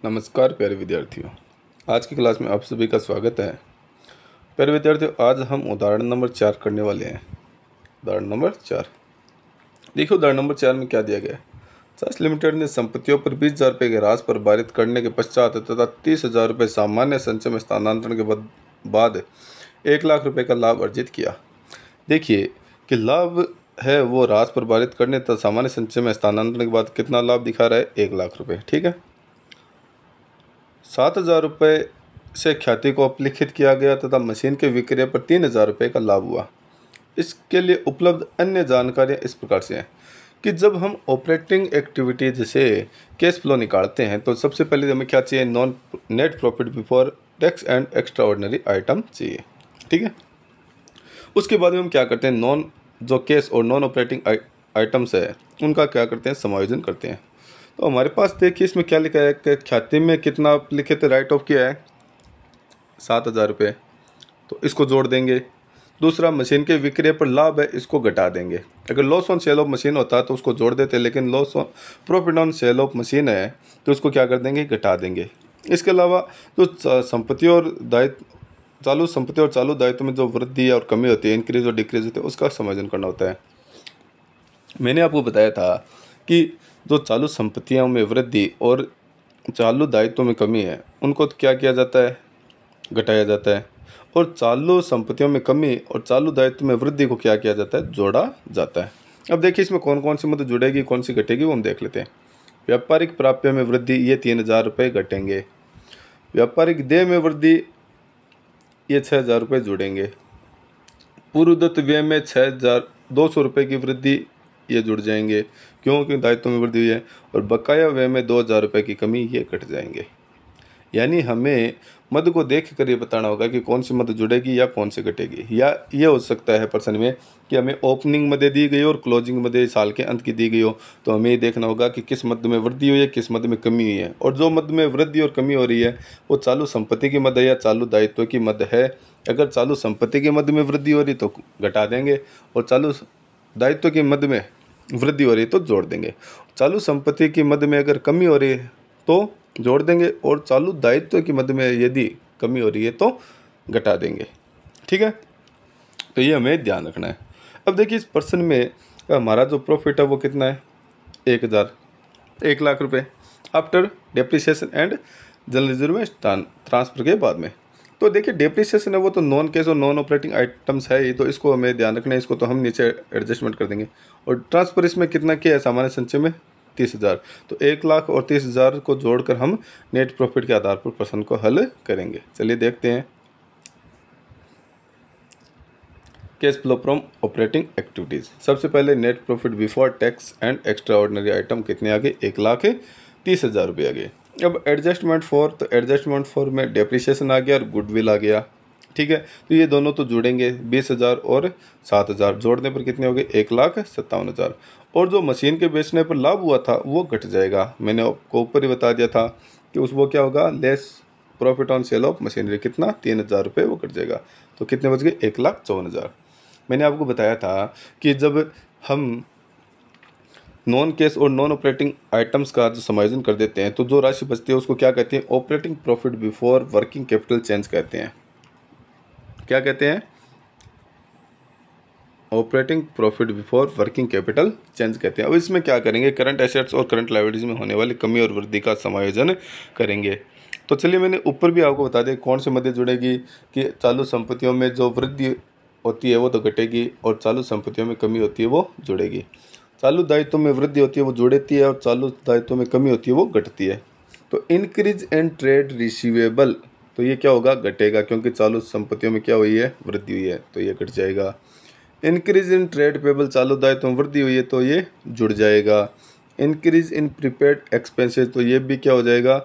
नमस्कार प्यारे विद्यार्थियों, आज की क्लास में आप सभी का स्वागत है। प्यारे विद्यार्थियों, आज हम उदाहरण नंबर 4 करने वाले हैं। उदाहरण नंबर 4 देखिए, उदाहरण नंबर 4 में क्या दिया गया है। सास लिमिटेड ने संपत्तियों पर 20,000 रुपये के राशि पर पारित करने के पश्चात तथा 30,000 रुपये सामान्य संचय में स्थानांतरण के बाद 1,00,000 रुपये का लाभ अर्जित किया। देखिए कि लाभ है वो राशि पर पारित करने तथा सामान्य संचय में स्थानांतरण के बाद कितना लाभ दिखा रहा है, 1,00,000 रुपये। ठीक है, 7,000 रुपये से ख्याति को अपलिखित किया गया तथा मशीन के विक्रय पर 3,000 रुपये का लाभ हुआ। इसके लिए उपलब्ध अन्य जानकारियाँ इस प्रकार से हैं कि जब हम ऑपरेटिंग एक्टिविटीज से कैश फ्लो निकालते हैं तो सबसे पहले हमें क्या चाहिए, non net profit before tax and extra ordinary item चाहिए। ठीक है, उसके बाद में हम क्या करते हैं, जो कैश और नॉन ऑपरेटिंग आइटम्स है उनका क्या करते हैं, समायोजन करते हैं। तो हमारे पास देखिए इसमें क्या लिखा है कि ख्याति में कितना लिखित राइट ऑफ किया है, 7,000 रुपये, तो इसको जोड़ देंगे। दूसरा, मशीन के विक्रय पर लाभ है, इसको घटा देंगे। अगर loss on sale of machine होता तो उसको जोड़ देते, लेकिन loss on profit on sale of machine है तो उसको क्या कर देंगे, घटा देंगे। इसके अलावा जो संपत्ति और दायित्व, चालू संपत्ति और चालू दायित्व में जो वृद्धि और कमी होती है, इंक्रीज और डिक्रीज होती है, उसका समायोजन करना होता है। मैंने आपको बताया था कि जो चालू संपत्तियों में वृद्धि और चालू दायित्वों में कमी है उनको तो क्या किया जाता है, घटाया जाता है, और चालू संपत्तियों में कमी और चालू दायित्व में वृद्धि को क्या किया जाता है, जोड़ा जाता है। अब देखिए इसमें कौन कौन सी मद जुड़ेगी, कौन सी घटेगी, वो हम देख लेते हैं। व्यापारिक प्राप्य में वृद्धि, ये 3,000 रुपये घटेंगे। व्यापारिक देय में वृद्धि, ये 6,000 रुपये जुड़ेंगे। पूर्वदत्त व्यय में 6,200 रुपये की वृद्धि, ये जुड़ जाएंगे क्योंकि दायित्व में वृद्धि हुई है। और बकाया व्यय में 2,000 रुपये की कमी, ये घट जाएंगे। यानी हमें मद को देख कर ये बताना होगा कि कौन सी मद जुड़ेगी या कौन सी घटेगी। या ये हो सकता है प्रश्न में कि हमें ओपनिंग मदें दी गई और क्लोजिंग मदें साल के अंत की दी गई हो, तो हमें ये देखना होगा कि किस मद में वृद्धि हुई है, किस मद में कमी हुई है। और जो मद में वृद्धि और कमी हो रही है वो चालू संपत्ति की मद है या चालू दायित्व की मद है। अगर चालू संपत्ति की मद में वृद्धि हो रही तो घटा देंगे, और चालू दायित्व की मद में वृद्धि हो रही है तो जोड़ देंगे। चालू संपत्ति की मद में अगर कमी हो रही है तो जोड़ देंगे, और चालू दायित्व की मद में यदि कमी हो रही है तो घटा देंगे। ठीक है, तो ये हमें ध्यान रखना है। अब देखिए इस प्रश्न में हमारा जो प्रॉफिट है वो कितना है, 1,00,000 रुपये after depreciation and general reserve में ट्रांसफर के बाद में। तो देखिए डेप्रिसिएशन है वो तो नॉन कैश और नॉन ऑपरेटिंग आइटम्स है ही, तो इसको हमें ध्यान रखना है, इसको तो हम नीचे एडजस्टमेंट कर देंगे। और ट्रांसफर इसमें कितना किया है, सामान्य संचय में 30,000, तो 1,00,000 और 30,000 को जोड़कर हम नेट प्रॉफिट के आधार पर प्रश्न को हल करेंगे। चलिए देखते हैं। Cash flow from operating activities, सबसे पहले net profit before tax and extra ordinary item कितने आ गए, 1,30,000 रुपये आ गए। अब एडजस्टमेंट फॉर, तो एडजस्टमेंट फॉर में डेप्रिसिएशन आ गया और गुडविल आ गया। ठीक है, तो ये दोनों तो जुड़ेंगे, 20,000 और 7,000 जोड़ने पर कितने हो गए, 1,57,000। और जो मशीन के बेचने पर लाभ हुआ था वो घट जाएगा। मैंने आपको ऊपर ही बता दिया था कि उस वो क्या होगा, less profit on sale of machinery, कितना, 3,000 रुपये, वो कट जाएगा। तो कितने बच गए, 1,54,000। मैंने आपको बताया था कि जब हम नॉन कैश और नॉन ऑपरेटिंग आइटम्स का जो समायोजन कर देते हैं तो जो राशि बचती है उसको क्या कहते हैं, operating profit before working capital change कहते हैं। क्या कहते हैं, operating profit before working capital change कहते हैं। अब इसमें क्या करेंगे, करंट एसेट्स और करंट लायबिलिटीज में होने वाली कमी और वृद्धि का समायोजन करेंगे। तो चलिए मैंने ऊपर भी आपको बता दें कौन से मध्य जुड़ेगी, कि चालू संपत्तियों में जो वृद्धि होती है वो तो घटेगी, और चालू संपत्तियों में कमी होती है वो जुड़ेगी। चालू दायित्व में वृद्धि होती है वो जुड़ती है, और चालू दायित्व में कमी होती है वो घटती है। तो इंक्रीज इन ट्रेड रिसीवेबल, तो ये क्या होगा, घटेगा, क्योंकि चालू संपत्तियों में क्या हुई है, वृद्धि हुई है, तो ये घट जाएगा। इंक्रीज इन ट्रेड पेबल, चालू दायित्व में वृद्धि हुई है तो ये जुड़ जाएगा। इंक्रीज इन प्रीपेड एक्सपेंसेस, तो ये भी क्या हो जाएगा,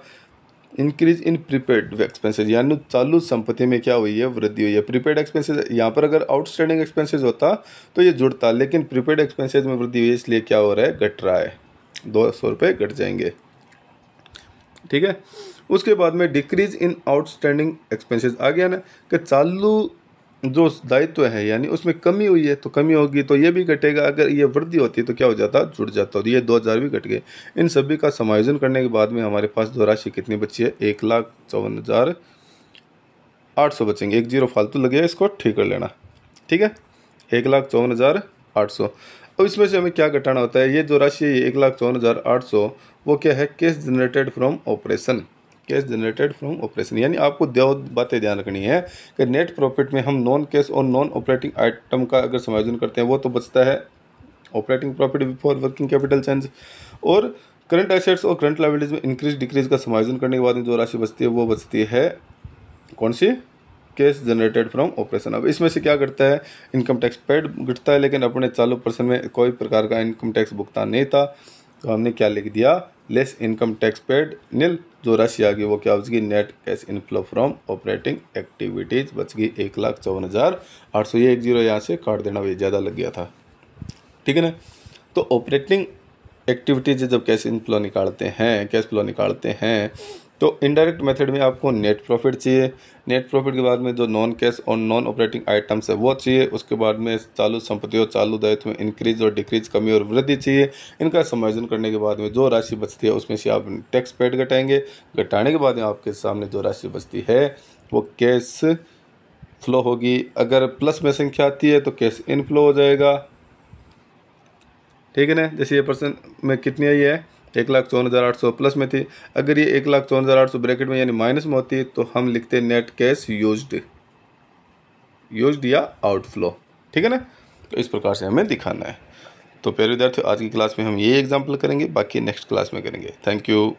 इंक्रीज इन प्रीपेड एक्सपेंसेस, यानी चालू संपत्ति में क्या हुई है, वृद्धि हुई है। प्रीपेड एक्सपेंसेस, यहाँ पर अगर आउटस्टैंडिंग एक्सपेंसेस होता तो ये जुड़ता, लेकिन प्रीपेड एक्सपेंसेस में वृद्धि हुई है, इसलिए क्या हो रहा है, घट रहा है, 200 रुपये घट जाएंगे। ठीक है, उसके बाद में डिक्रीज इन आउटस्टैंडिंग एक्सपेंसेस आ गया ना, कि चालू जो दायित्व है यानी उसमें कमी हुई है तो कमी होगी तो ये भी घटेगा, अगर ये वृद्धि होती है तो क्या हो जाता, जुड़ जाता। और ये 2000 भी घट गए। इन सभी का समायोजन करने के बाद में हमारे पास जो राशि कितनी बची है, 1,54,800 बचेंगे। 1 0 फालतू लगे, इसको ठीक कर लेना, ठीक है। 1,54,800। अब इसमें से हमें क्या घटाना होता है, ये जो राशि है 1,54,800 वो क्या है, cash generated from operation. Cash generated from operation यानी आपको दो बातें ध्यान रखनी है कि नेट प्रॉफिट में हम नॉन कैश और नॉन ऑपरेटिंग आइटम का अगर समायोजन करते हैं वो तो बचता है operating profit before working capital change, और करंट एसेट्स और करंट लायबिलिटीज में इंक्रीज डिक्रीज का समायोजन करने के बाद में जो राशि बचती है वो बचती है कौन सी, कैश जनरेटेड फ्रॉम ऑपरेशन। अब इसमें से क्या करता है, इनकम टैक्स पेड घटता है, लेकिन अपने चालू पर्सन में कोई प्रकार का इनकम टैक्स भुगतान नहीं था, तो हमने क्या लिख दिया, less income tax paid nil. जो राशि आ गई वो क्या बचगी, net cash inflow from operating activities बच गई 1,54,800। ये 1 0 यहाँ से काट देना, ये ज़्यादा लग गया था, ठीक है ना। तो ऑपरेटिंग एक्टिविटीज जब कैश इनफ्लो निकालते हैं, कैश फ्लो निकालते हैं, तो इनडायरेक्ट मेथड में आपको नेट प्रॉफिट चाहिए। नेट प्रॉफिट के बाद में जो नॉन कैश और नॉन ऑपरेटिंग आइटम्स है वो चाहिए। उसके बाद में चालू संपत्ति और चालू दायित्व में इंक्रीज और डिक्रीज, कमी और वृद्धि चाहिए। इनका समायोजन करने के बाद में जो राशि बचती है उसमें से आप टैक्स पेड घटाएंगे। घटाने के बाद में आपके सामने जो राशि बचती है वो कैश फ्लो होगी। अगर प्लस में संख्या आती है तो कैश इनफ्लो हो जाएगा, ठीक है ना। जैसे ये परसेंट में कितनी आई है, 1,54,800 प्लस में थी। अगर ये 1,54,800 ब्रैकेट में यानी माइनस में होती तो हम लिखते नेट कैश यूज्ड या आउटफ्लो, ठीक है ना। तो इस प्रकार से हमें दिखाना है। तो प्यारे विद्यार्थियों, आज की क्लास में हम ये एग्जाम्पल करेंगे, बाकी नेक्स्ट क्लास में करेंगे। Thank you.